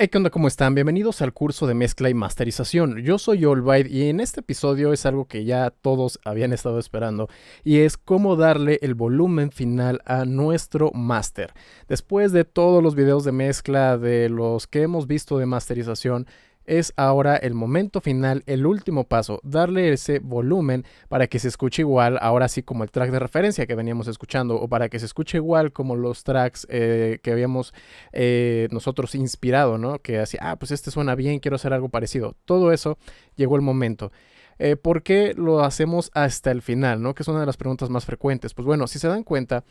Hey, ¿qué onda? ¿Cómo están? Bienvenidos al curso de mezcla y masterización. Yo soy Allbite y en este episodio es algo que ya todos habían estado esperando y es cómo darle el volumen final a nuestro máster. Después de todos los videos de mezcla de los que hemos visto de masterización, es ahora el momento final, el último paso, darle ese volumen para que se escuche igual, ahora sí como el track de referencia que veníamos escuchando, o para que se escuche igual como los tracks que habíamos nosotros inspirado, ¿no? Que así, pues este suena bien, quiero hacer algo parecido. Todo eso llegó el momento. ¿Por qué lo hacemos hasta el final, ¿no? Que es una de las preguntas más frecuentes. Pues bueno, si se dan cuenta,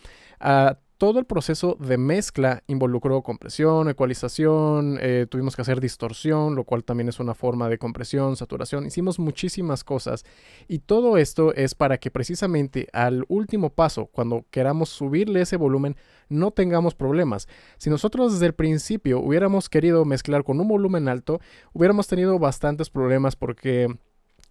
todo el proceso de mezcla involucró compresión, ecualización, tuvimos que hacer distorsión, lo cual también es una forma de compresión, saturación. Hicimos muchísimas cosas y todo esto es para que precisamente al último paso, cuando queramos subirle ese volumen, no tengamos problemas. Si nosotros desde el principio hubiéramos querido mezclar con un volumen alto, hubiéramos tenido bastantes problemas porque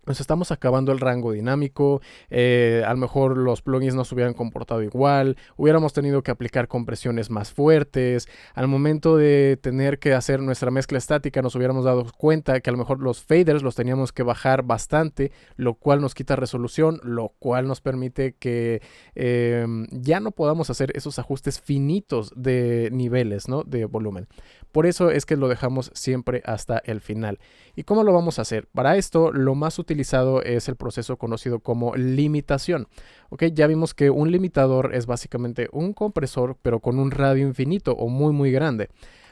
nos estamos acabando el rango dinámico, a lo mejor los plugins no se hubieran comportado igual, hubiéramos tenido que aplicar compresiones más fuertes, al momento de tener que hacer nuestra mezcla estática nos hubiéramos dado cuenta que a lo mejor los faders los teníamos que bajar bastante, lo cual nos quita resolución, lo cual nos permite que ya no podamos hacer esos ajustes finitos de niveles, ¿no? De volumen. Por eso es que lo dejamos siempre hasta el final. ¿Y cómo lo vamos a hacer? Para esto lo más utilizado es el proceso conocido como limitación. ¿Ok? Ya vimos que un limitador es básicamente un compresor pero con un radio infinito o muy grande.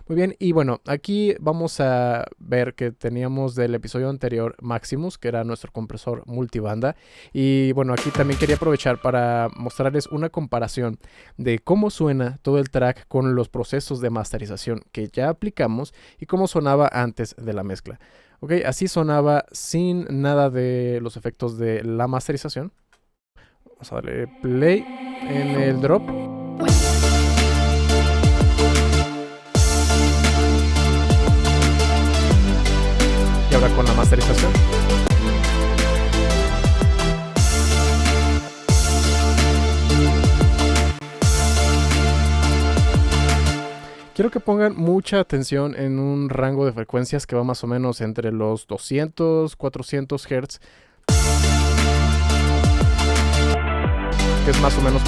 Muy bien, y bueno, aquí vamos a ver que teníamos del episodio anterior Maximus, que era nuestro compresor multibanda. Y bueno, aquí también quería aprovechar para mostrarles una comparación de cómo suena todo el track con los procesos de masterización que ya aplicamos y cómo sonaba antes de la mezcla. Ok, así sonaba sin nada de los efectos de la masterización. Vamos a darle play en el drop. Y ahora con la masterización. Quiero que pongan mucha atención en un rango de frecuencias que va más o menos entre los 200, 400 Hz. Que es más o menos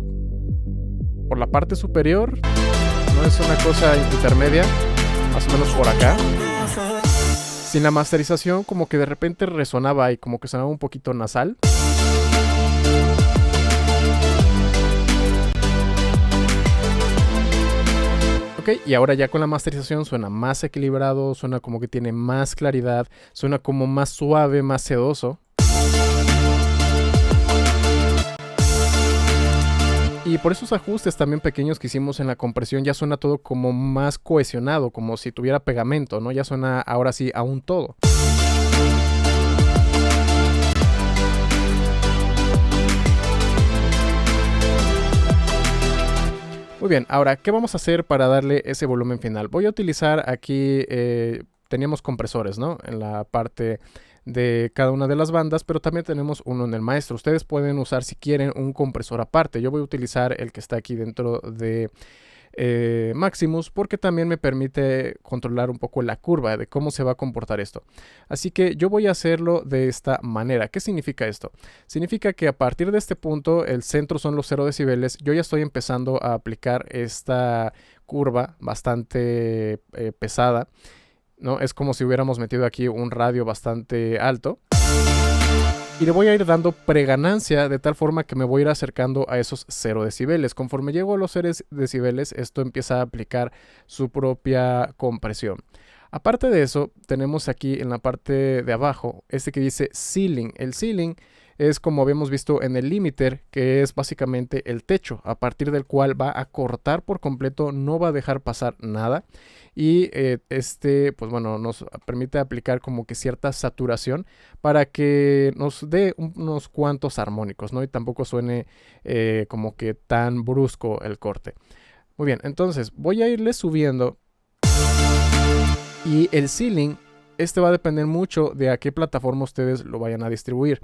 por la parte superior. No es una cosa intermedia. Más o menos por acá. Sin la masterización como que de repente resonaba y como que sonaba un poquito nasal. Ok, y ahora ya con la masterización suena más equilibrado, suena como que tiene más claridad, suena como más suave, más sedoso. Y por esos ajustes también pequeños que hicimos en la compresión ya suena todo como más cohesionado, como si tuviera pegamento, ¿no? Ya suena ahora sí a un todo. Muy bien, ahora, ¿qué vamos a hacer para darle ese volumen final? Voy a utilizar aquí, teníamos compresores, ¿no? En la parte de cada una de las bandas, pero también tenemos uno en el maestro. Ustedes pueden usar, si quieren, un compresor aparte. Yo voy a utilizar el que está aquí dentro de Maximus porque también me permite controlar un poco la curva de cómo se va a comportar esto. Así que yo voy a hacerlo de esta manera. ¿Qué significa esto? Significa que a partir de este punto el centro son los 0 decibeles. Yo ya estoy empezando a aplicar esta curva bastante pesada, ¿no? Es como si hubiéramos metido aquí un radio bastante alto. Y le voy a ir dando preganancia de tal forma que me voy a ir acercando a esos 0 decibeles. Conforme llego a los 0 decibeles, esto empieza a aplicar su propia compresión. Aparte de eso, tenemos aquí en la parte de abajo, este que dice ceiling. El ceiling es como habíamos visto en el limiter, que es básicamente el techo, a partir del cual va a cortar por completo, no va a dejar pasar nada. Y pues bueno, nos permite aplicar como que cierta saturación para que nos dé unos cuantos armónicos, ¿no? Y tampoco suene como que tan brusco el corte. Muy bien, entonces voy a irle subiendo. Y el ceiling, va a depender mucho de a qué plataforma ustedes lo vayan a distribuir.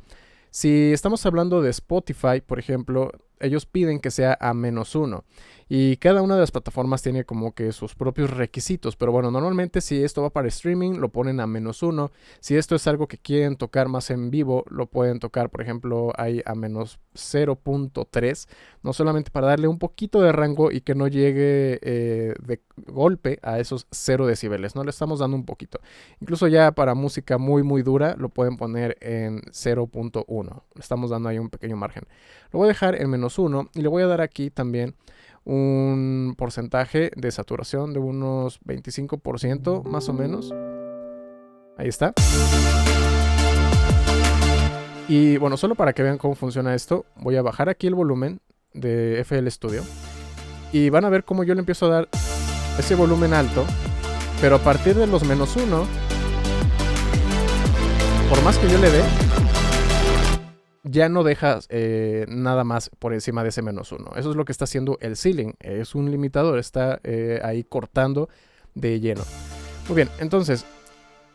Si estamos hablando de Spotify, por ejemplo, ellos piden que sea a -1. Y cada una de las plataformas tiene como que sus propios requisitos. Pero bueno, normalmente si esto va para streaming, lo ponen a -1. Si esto es algo que quieren tocar más en vivo, lo pueden tocar, por ejemplo, ahí a -0.3. No solamente para darle un poquito de rango y que no llegue de golpe a esos 0 decibeles. No le estamos dando un poquito. Incluso ya para música muy muy dura, lo pueden poner en 0.1. Le estamos dando ahí un pequeño margen. Lo voy a dejar en -1 y le voy a dar aquí también un porcentaje de saturación de unos 25% más o menos. Ahí está. Y bueno, solo para que vean cómo funciona esto, voy a bajar aquí el volumen de FL Studio y van a ver cómo yo le empiezo a dar ese volumen alto, pero a partir de los -1, por más que yo le dé, ya no dejas nada más por encima de ese -1. Eso es lo que está haciendo el ceiling. Es un limitador, está ahí cortando de lleno. Muy bien, entonces,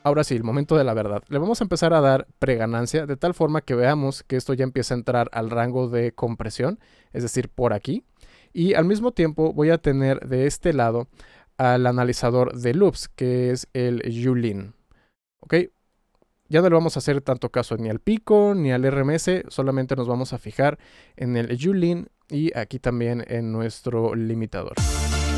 ahora sí, el momento de la verdad. Le vamos a empezar a dar preganancia de tal forma que veamos que esto ya empieza a entrar al rango de compresión, es decir, por aquí. Y al mismo tiempo voy a tener de este lado al analizador de loops, que es el Yulin. ¿Ok? Ya no le vamos a hacer tanto caso ni al pico ni al RMS, solamente nos vamos a fijar en el Yulin y aquí también en nuestro limitador.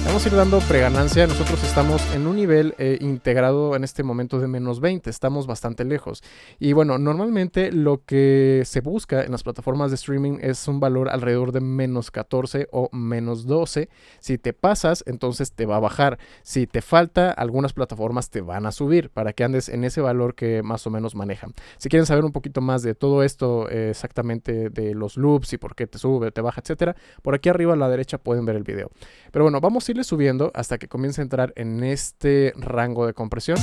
Vamos a ir dando preganancia. Nosotros estamos en un nivel integrado en este momento de -20. Estamos bastante lejos. Y bueno, normalmente lo que se busca en las plataformas de streaming es un valor alrededor de -14 o -12. Si te pasas, entonces te va a bajar. Si te falta, algunas plataformas te van a subir para que andes en ese valor que más o menos manejan. Si quieren saber un poquito más de todo esto, exactamente de los loops y por qué te sube, te baja, etcétera, por aquí arriba a la derecha pueden ver el video. Pero bueno, vamos a irle subiendo hasta que comience a entrar en este rango de compresión.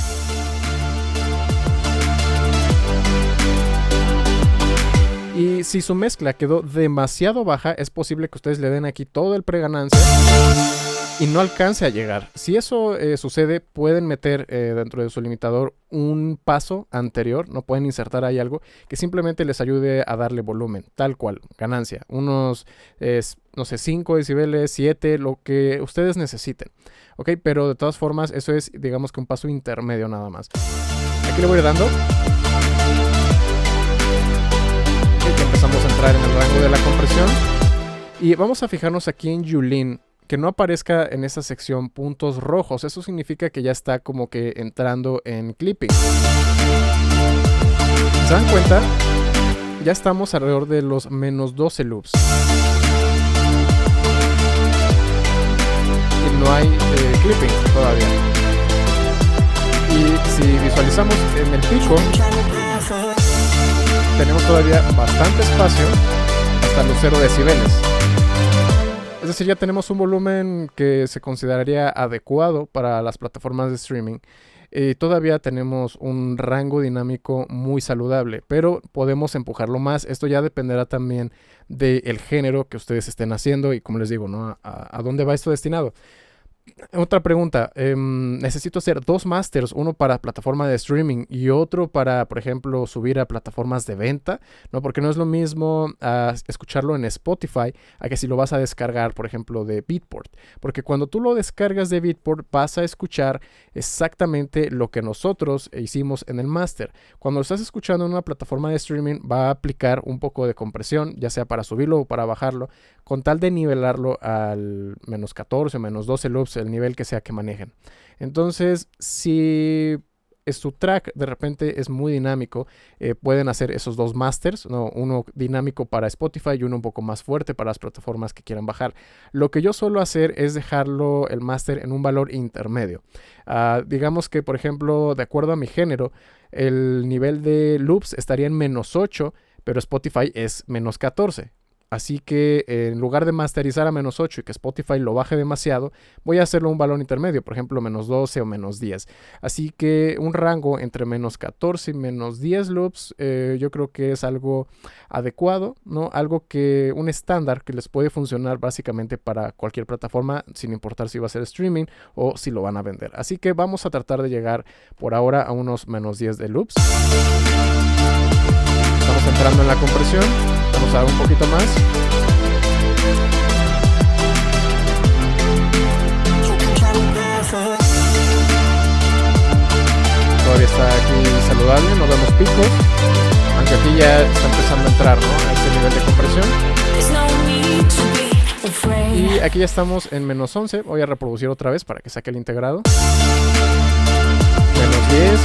Y si su mezcla quedó demasiado baja, es posible que ustedes le den aquí todo el preganancia y no alcance a llegar. Si eso sucede, pueden meter dentro de su limitador un paso anterior, no pueden insertar ahí algo que simplemente les ayude a darle volumen, tal cual, ganancia, unos, no sé, 5 decibeles, 7, lo que ustedes necesiten, ¿ok? Pero de todas formas, eso es, digamos que un paso intermedio nada más. Aquí le voy a ir dando. Y empezamos a entrar en el rango de la compresión. Y vamos a fijarnos aquí en Yulin, que no aparezca en esa sección puntos rojos. Eso significa que ya está como que entrando en clipping. ¿Se dan cuenta? Ya estamos alrededor de los -12 loops. Y no hay clipping todavía. Y si visualizamos en el pico, tenemos todavía bastante espacio hasta los 0 decibeles. Es decir, ya tenemos un volumen que se consideraría adecuado para las plataformas de streaming. Todavía tenemos un rango dinámico muy saludable, pero podemos empujarlo más. Esto ya dependerá también del género que ustedes estén haciendo y, como les digo, ¿no? ¿A dónde va esto destinado? Otra pregunta, necesito hacer 2 masters, uno para plataforma de streaming y otro para, por ejemplo, subir a plataformas de venta, ¿no? Porque no es lo mismo escucharlo en Spotify a que si lo vas a descargar, por ejemplo, de Beatport. Porque cuando tú lo descargas de Beatport vas a escuchar exactamente lo que nosotros hicimos en el master. Cuando lo estás escuchando en una plataforma de streaming va a aplicar un poco de compresión, ya sea para subirlo o para bajarlo, con tal de nivelarlo al -14 o -12 loops, el nivel que sea que manejen. Entonces, si su track de repente es muy dinámico, pueden hacer esos 2 masters, ¿no? Uno dinámico para Spotify y uno un poco más fuerte para las plataformas que quieran bajar. Lo que yo suelo hacer es dejarlo el master en un valor intermedio. Digamos que, por ejemplo, de acuerdo a mi género, el nivel de loops estaría en -8, pero Spotify es -14. Así que en lugar de masterizar a -8 y que Spotify lo baje demasiado, voy a hacerlo un valor intermedio, por ejemplo -12 o -10. Así que un rango entre -14 y -10 loops yo creo que es algo adecuado, ¿no? Algo que, un estándar que les puede funcionar básicamente para cualquier plataforma, sin importar si va a ser streaming o si lo van a vender. Así que vamos a tratar de llegar por ahora a unos -10 de loops. Estamos entrando en la compresión. Vamos a dar un poquito más. picos, aunque aquí ya está empezando a entrar, ¿no?, a este nivel de compresión. Y aquí ya estamos en menos 11. Voy a reproducir otra vez para que saque el integrado. Menos 10.5.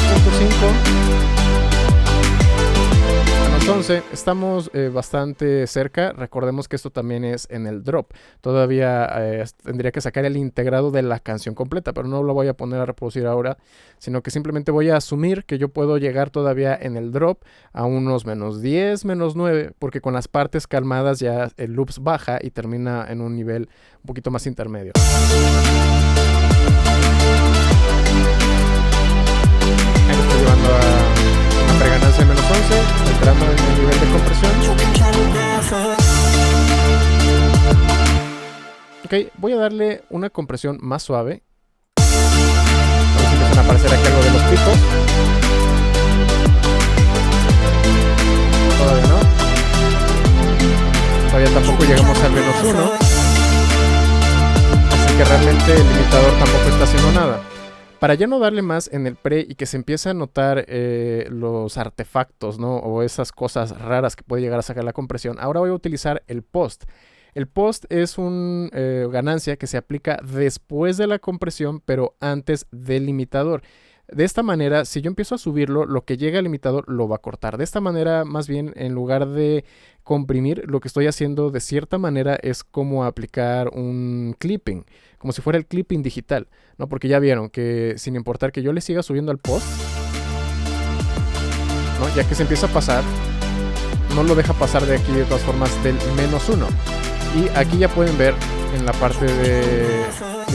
Menos 11. Estamos bastante cerca. Recordemos que esto también es en el drop. Todavía tendría que sacar el integrado de la canción completa, pero no lo voy a poner a reproducir ahora, sino que simplemente voy a asumir que yo puedo llegar todavía en el drop a unos menos 10, menos 9, porque con las partes calmadas ya el loops baja y termina en un nivel un poquito más intermedio. Ahí lo estoy llevando a una preganancia de menos 11, entrando en el nivel de compresión. Ok, voy a darle una compresión más suave. A ver si empiezan a aparecer aquí algo de los picos. Todavía no. Todavía tampoco llegamos al menos 1. Así que realmente el limitador tampoco está haciendo nada. Para ya no darle más en el pre y que se empiece a notar los artefactos, ¿no?, o esas cosas raras que puede llegar a sacar la compresión, ahora voy a utilizar el post. El post es una ganancia que se aplica después de la compresión, pero antes del limitador. De esta manera, si yo empiezo a subirlo, lo que llega al limitador lo va a cortar. De esta manera, más bien, en lugar de comprimir, lo que estoy haciendo de cierta manera es como aplicar un clipping, como si fuera el clipping digital, ¿no? Porque ya vieron que sin importar que yo le siga subiendo al post, ¿no?, ya que se empieza a pasar, no lo deja pasar de aquí de todas formas del menos 1. Y aquí ya pueden ver en la parte de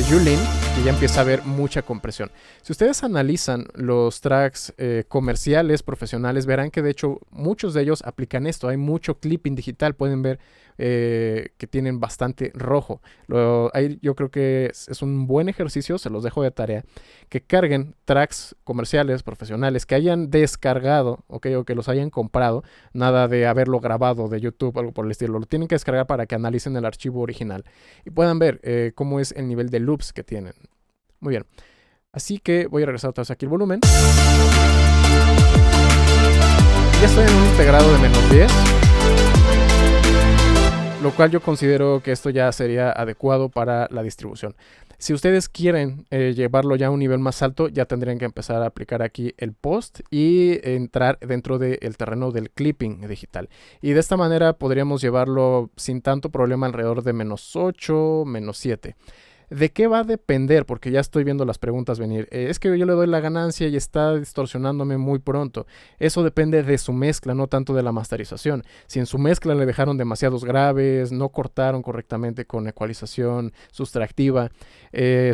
Yulin que ya empieza a haber mucha compresión. Si ustedes analizan los tracks comerciales, profesionales, verán que de hecho muchos de ellos aplican esto. Hay mucho clipping digital, pueden ver que tienen bastante rojo. Yo creo que es un buen ejercicio, se los dejo de tarea, que carguen tracks comerciales, profesionales, que hayan descargado, ¿okay?, o que los hayan comprado, nada de haberlo grabado de YouTube, algo por el estilo. Lo tienen que descargar para que analicen el archivo original y puedan ver cómo es el nivel de loops que tienen. Muy bien, así que voy a regresar otra vez aquí el volumen. Ya estoy en un integrado de menos 10, lo cual yo considero que esto ya sería adecuado para la distribución. Si ustedes quieren llevarlo ya a un nivel más alto, ya tendrían que empezar a aplicar aquí el post y entrar dentro del terreno del clipping digital. Y de esta manera podríamos llevarlo sin tanto problema alrededor de menos 8, menos 7. ¿De qué va a depender? Porque ya estoy viendo las preguntas venir. Es que yo le doy la ganancia y está distorsionándome muy pronto. Eso depende de su mezcla, no tanto de la masterización. Si en su mezcla le dejaron demasiados graves, no cortaron correctamente con ecualización sustractiva,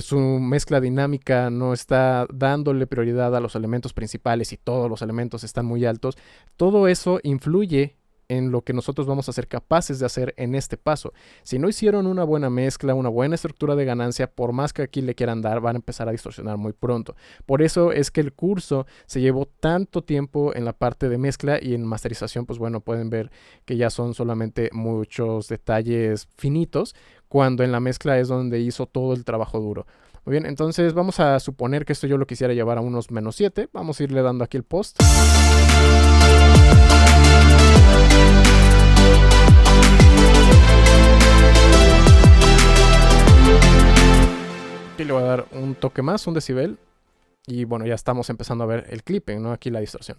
su mezcla dinámica no está dándole prioridad a los elementos principales y todos los elementos están muy altos, todo eso influye en lo que nosotros vamos a ser capaces de hacer en este paso. Si no hicieron una buena mezcla, una buena estructura de ganancia, por más que aquí le quieran dar, van a empezar a distorsionar muy pronto. Por eso es que el curso se llevó tanto tiempo en la parte de mezcla, y en masterización, pues bueno, pueden ver que ya son solamente muchos detalles finitos, cuando en la mezcla es donde hizo todo el trabajo duro. Muy bien, entonces vamos a suponer que esto yo lo quisiera llevar a unos menos 7. Vamos a irle dando aquí el post. Aquí le voy a dar un toque más, un decibel. Y bueno, ya estamos empezando a ver el clipping, ¿no? Aquí la distorsión.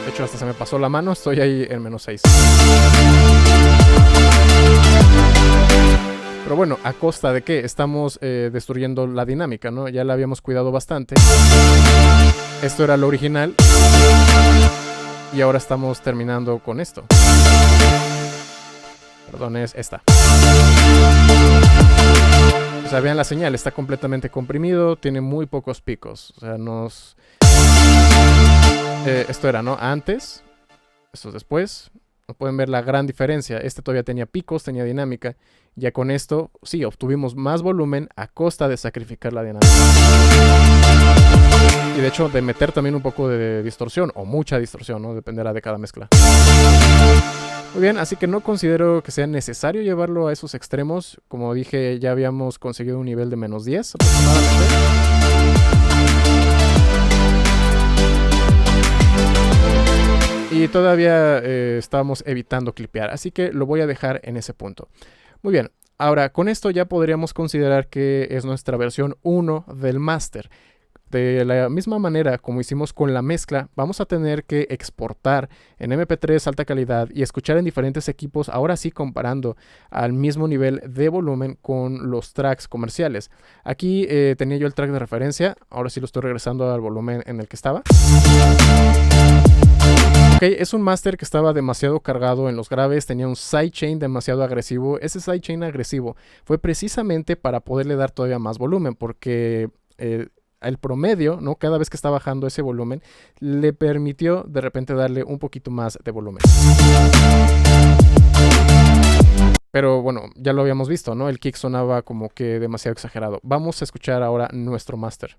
De hecho, hasta se me pasó la mano, estoy ahí en menos 6. Pero bueno, ¿a costa de qué? Estamos destruyendo la dinámica, ¿no? Ya la habíamos cuidado bastante. Esto era lo original. Y ahora estamos terminando con esto. Perdón, es esta. O sea, vean la señal, está completamente comprimido, tiene muy pocos picos. O sea, esto era, ¿no? Antes, esto es después. No pueden ver la gran diferencia. Este todavía tenía picos, tenía dinámica. Ya con esto, sí, obtuvimos más volumen a costa de sacrificar la dinámica. Y de hecho, de meter también un poco de distorsión, o mucha distorsión, ¿no? Dependerá de cada mezcla. Muy bien, así que no considero que sea necesario llevarlo a esos extremos. Como dije, ya habíamos conseguido un nivel de -10 aproximadamente. Y todavía estábamos evitando clipear, así que lo voy a dejar en ese punto. Muy bien, ahora con esto ya podríamos considerar que es nuestra versión 1 del máster. De la misma manera como hicimos con la mezcla, vamos a tener que exportar en MP3 alta calidad y escuchar en diferentes equipos, ahora sí comparando al mismo nivel de volumen con los tracks comerciales. Aquí tenía yo el track de referencia, ahora sí lo estoy regresando al volumen en el que estaba. Ok, es un máster que estaba demasiado cargado en los graves, tenía un sidechain demasiado agresivo. Ese sidechain agresivo fue precisamente para poderle dar todavía más volumen, porque el promedio, ¿no? Cada vez que está bajando ese volumen, le permitió de repente darle un poquito más de volumen. Pero bueno, ya lo habíamos visto, ¿no? El kick sonaba como que demasiado exagerado. Vamos a escuchar ahora nuestro máster.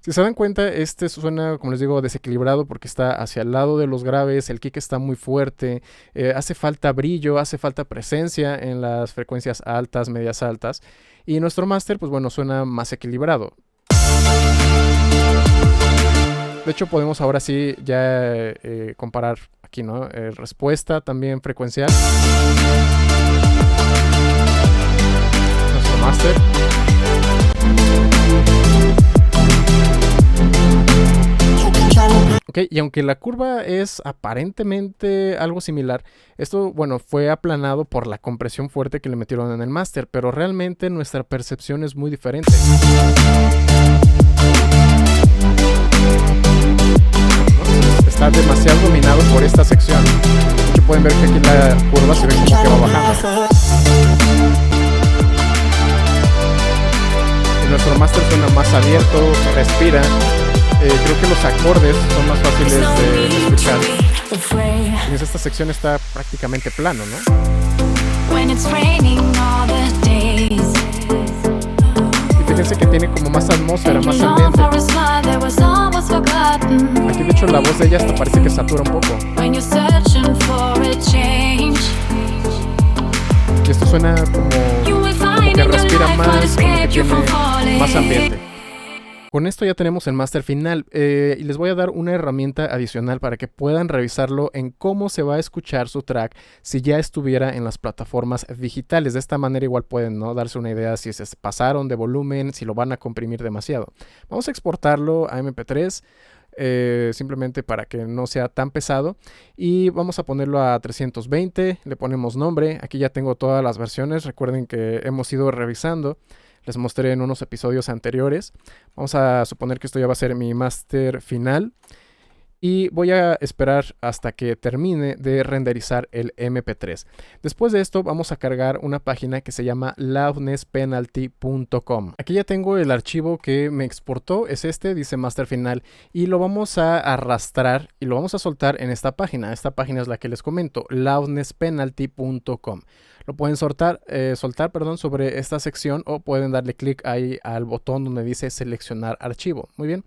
Si se dan cuenta, este suena, como les digo, desequilibrado porque está hacia el lado de los graves, el kick está muy fuerte, hace falta brillo, hace falta presencia en las frecuencias altas, medias altas, y nuestro máster, pues bueno, suena más equilibrado. De hecho, podemos ahora sí ya comparar aquí, ¿no? Respuesta también frecuencial. Nuestro máster. Ok, y aunque la curva es aparentemente algo similar, esto, bueno, fue aplanado por la compresión fuerte que le metieron en el máster, pero realmente nuestra percepción es muy diferente. Está demasiado dominado por esta sección. De hecho, pueden ver que aquí la curva se ve como que va bajando. Y nuestro máster suena más abierto, respira. Creo que los acordes son más fáciles de escuchar. Y esta sección está prácticamente plano, ¿no? Y fíjense que tiene como más atmósfera, más ambiente. Aquí de hecho la voz de ella hasta parece que satura un poco. Y esto suena como que respira más, como que tiene más ambiente. Con esto ya tenemos el máster final y les voy a dar una herramienta adicional para que puedan revisarlo en cómo se va a escuchar su track si ya estuviera en las plataformas digitales. De esta manera igual pueden, ¿no?, darse una idea si se pasaron de volumen, si lo van a comprimir demasiado. Vamos a exportarlo a MP3. Simplemente para que no sea tan pesado, y vamos a ponerlo a 320, le ponemos nombre. Aquí ya tengo todas las versiones, recuerden que hemos ido revisando, les mostré en unos episodios anteriores. Vamos a suponer que esto ya va a ser mi máster final y voy a esperar hasta que termine de renderizar el MP3. Después de esto vamos a cargar una página que se llama loudnesspenalty.com. Aquí ya tengo el archivo que me exportó, es este, dice máster final, y lo vamos a arrastrar y lo vamos a soltar en esta página. Esta página es la que les comento, loudnesspenalty.com. Lo pueden soltar sobre esta sección, o pueden darle clic ahí al botón donde dice seleccionar archivo. Muy bien.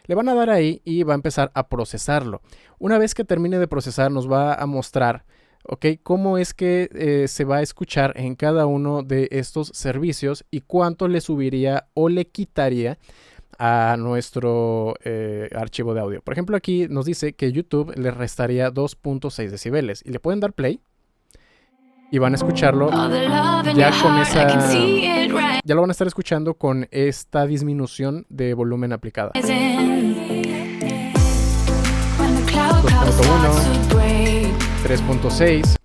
Le van a dar ahí y va a empezar a procesarlo. Una vez que termine de procesar, nos va a mostrar, ¿ok?, cómo es que se va a escuchar en cada uno de estos servicios y cuánto le subiría o le quitaría a nuestro archivo de audio. Por ejemplo, aquí nos dice que YouTube le restaría 2.6 decibeles y le pueden dar play y van a escucharlo ya con esa... Ya lo van a estar escuchando con esta disminución de volumen aplicada. 2.1, 3.6.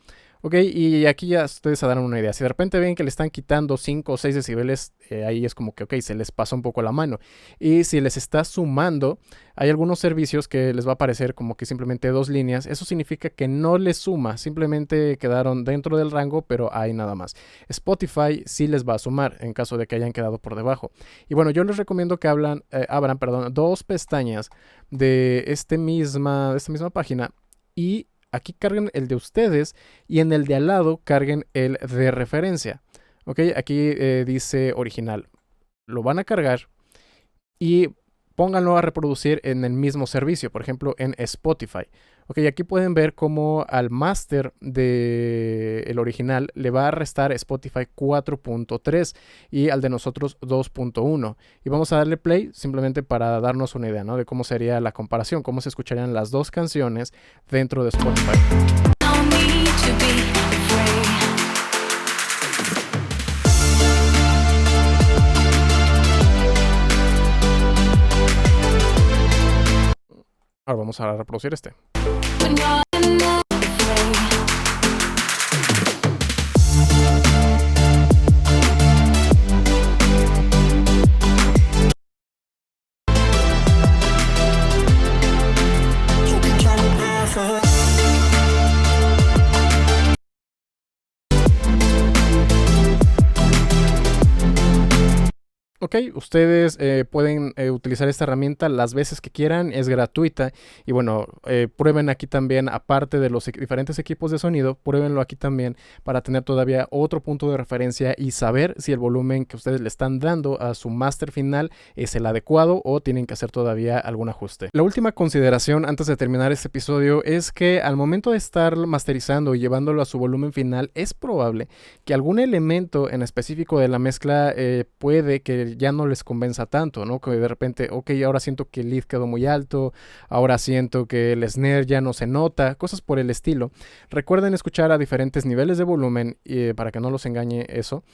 Ok, y aquí ya ustedes se dan una idea. Si de repente ven que le están quitando 5 o 6 decibeles, ahí es como que, ok, se les pasa un poco la mano. Y si les está sumando, hay algunos servicios que les va a aparecer como que simplemente 2 líneas. Eso significa que no les suma, simplemente quedaron dentro del rango, pero hay nada más. Spotify sí les va a sumar en caso de que hayan quedado por debajo. Y bueno, yo les recomiendo que abran 2 pestañas de esta misma página y aquí carguen el de ustedes y en el de al lado carguen el de referencia. Ok, aquí dice original. Lo van a cargar y pónganlo a reproducir en el mismo servicio, por ejemplo en Spotify. Ok, aquí pueden ver cómo al máster del original le va a restar Spotify 4.3 y al de nosotros 2.1. Y vamos a darle play simplemente para darnos una idea, ¿no?, de cómo sería la comparación, cómo se escucharían las dos canciones dentro de Spotify. Ahora vamos a reproducir este. Ok, ustedes pueden utilizar esta herramienta las veces que quieran, es gratuita y bueno, prueben aquí también, aparte de los diferentes equipos de sonido, pruébenlo aquí también para tener todavía otro punto de referencia y saber si el volumen que ustedes le están dando a su máster final es el adecuado o tienen que hacer todavía algún ajuste. La última consideración antes de terminar este episodio es que al momento de estar masterizando y llevándolo a su volumen final, es probable que algún elemento en específico de la mezcla puede que ya no les convenza tanto, ¿no? Que de repente, ok, ahora siento que el lead quedó muy alto, ahora siento que el snare ya no se nota, cosas por el estilo. Recuerden escuchar a diferentes niveles de volumen para que no los engañe eso.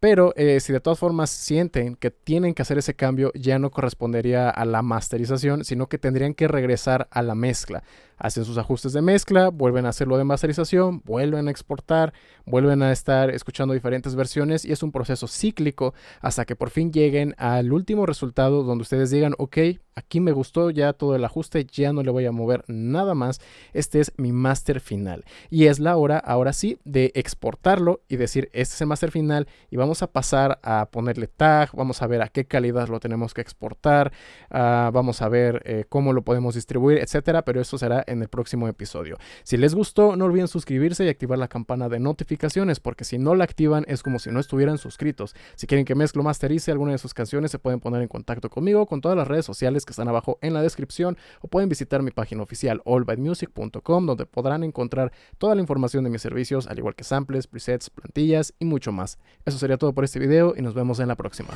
Pero si de todas formas sienten que tienen que hacer ese cambio, ya no correspondería a la masterización, sino que tendrían que regresar a la mezcla. Hacen sus ajustes de mezcla, vuelven a hacerlo de masterización, vuelven a exportar, vuelven a estar escuchando diferentes versiones y es un proceso cíclico hasta que por fin lleguen al último resultado donde ustedes digan, ok, aquí me gustó ya todo el ajuste, ya no le voy a mover nada más, este es mi máster final. Y es la hora, ahora sí, de exportarlo y decir, este es el máster final y vamos a pasar a ponerle tag, vamos a ver a qué calidad lo tenemos que exportar, vamos a ver cómo lo podemos distribuir, etcétera, pero eso será en el próximo episodio. Si les gustó, no olviden suscribirse y activar la campana de notificaciones, porque si no la activan es como si no estuvieran suscritos. Si quieren que mezclo masterice alguna de sus canciones, se pueden poner en contacto conmigo con todas las redes sociales que están abajo en la descripción o pueden visitar mi página oficial allbymusic.com, donde podrán encontrar toda la información de mis servicios, al igual que samples, presets, plantillas y mucho más. Eso sería todo por este video y nos vemos en la próxima.